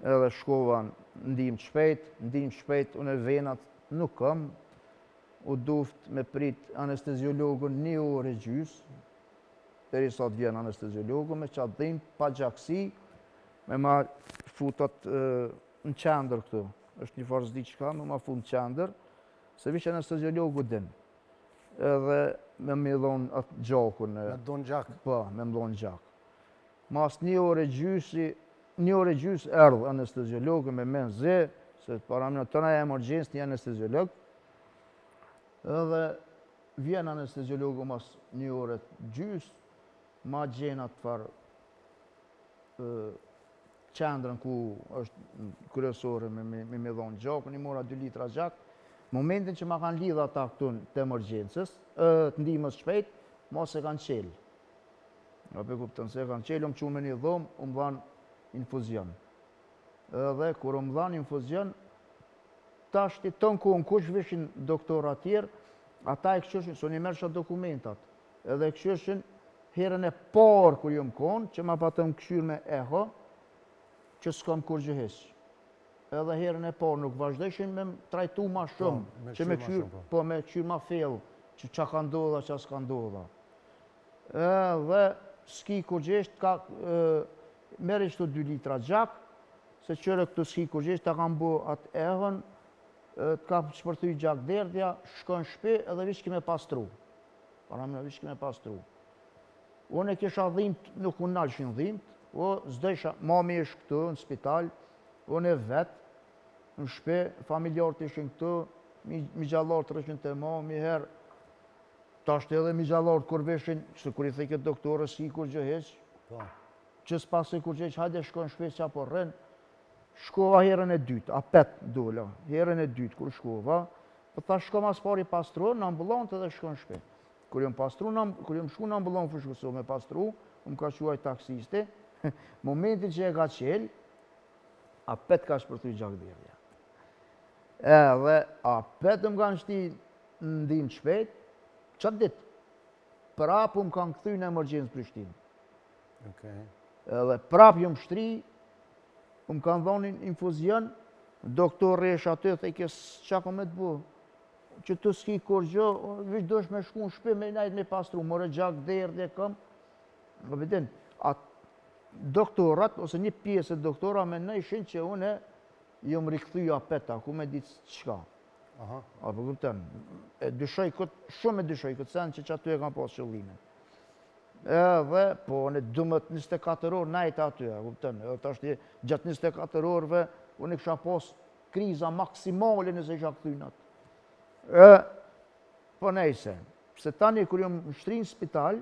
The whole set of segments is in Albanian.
edhe shkova ndihmë shpejt, unë e venat nuk kam, u duft me prit anesteziologun 1 orë e gjys, derisa të vjen anesteziologu me qatë dhimë, pa gjaksi, me ma futat në qendër këtu. Është një farë zdi qka, me ma fut në qendër, se vish anesteziologu din. Edhe me më dhonë atë gjakun. Me dhonë gjak? Po, me më dhonë gjak. Mas 1 orë e gjys erdhë anesteziologu me me zi, se para më në tëna e emergjens një anesteziolog, edhe vjen anesteziologu mas 1 orë e gjys, ma gjenat farë qendrën ku është kryesore me dhonë gjakun, i mora 2 litra gjak. Momentin që ma kanë lidha ata këtu të emergjensës, të ndihmës shpejt, mos e kanë qelë. Ape kuptën se e kanë qelë, më që me një dhomë, më dhanë infuzion. Edhe kur më dhanë infuzion, ta shti të në kohën kush vishin doktora tjerë, ata e këshëshin, so një mërë shatë dokumentat, edhe këshëshin herën e parë kur ju më konë, që ma patëm këshyr me eho, që s'kam kur gjëhesh. Edhe herën e parë nuk vazhdojshin me trajtu ma shumë, që me këshyr ma fellë, që qa ka ndodha, qa s'ka ndodha. Edhe s'ki kur gjëhesh, meri qëto 2 litra gjak, se qërë këtu s'ki kur gjëhesh, ta kam bo atë ehën, të ka shpërthuj gjak derdhja, shkon shpe edhe vish kime pastru. Para me vish kime pastru. Unë e kisha dhimt, nuk unë nalëshin dhimt, zdojsha, mami ishë këtu në spital, unë e vetë, në shpe, familjarët ishin këtu, mi gjallarët rëshin të mami herë, ta shte edhe mi gjallarët kur veshin, që kur i theket doktorës si kur gjëheq, që s'pas e kur gjëheq, hajde shkon shpe që apo rrën, shkova herën e dytë, apet dola, herën e dytë kur shkova, për ta shko mas pari pastru, në ambulant edhe shkon shpe. Kur jom pastru, kur jom shku në ambulant fëshkuso me pastru, më ka quaj taksisti, momentin që e ka qelë, apet ka shpërthuj gjakderdhja. Edhe apet më kanë shti ndim shpejt, qatë ditë, prapë më kanë këthy në emergjensë Prishtinë. Edhe prapë jom shtri, më kanë dhonin infuzion, doktor resh aty, dhe i kësë qa ka me të bu, që të s'ki kur gjë, vish dosh me shku në shpi, me najt me pastru, more gjakderdhje këm, më vedin, doktorat, ose një pjesë e doktora me nëjshin që une jom rikëthy apeta, ku me ditë qka. Apo kupten, shumë e dyshoj këtë sen që aty e kam pas qëllime. Edhe, po, në 24 orë najtë aty, kupten, të ashtë gjatë 24 orëve, unë i kësha pas kriza maksimale nëse isha këthynat. Po nejse, se tani kër jom shtri në spital,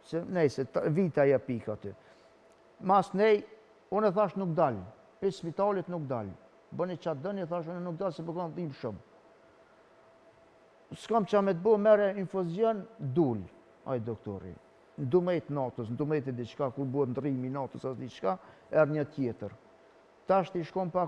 se nejse, vita ja pika aty. Mas nej, unë e thash nuk dalë, për spitalit nuk dalë. Bëni qatë dëni, thash unë nuk dalë, se për kanë dhimë shumë. S'kam qa me të bo, mere infuzion, dull, aj doktori. Në 12 natës, në 12 diqka, kur buhet në rrimi natës as diqka, erë një tjetër. Ta shti shkom pak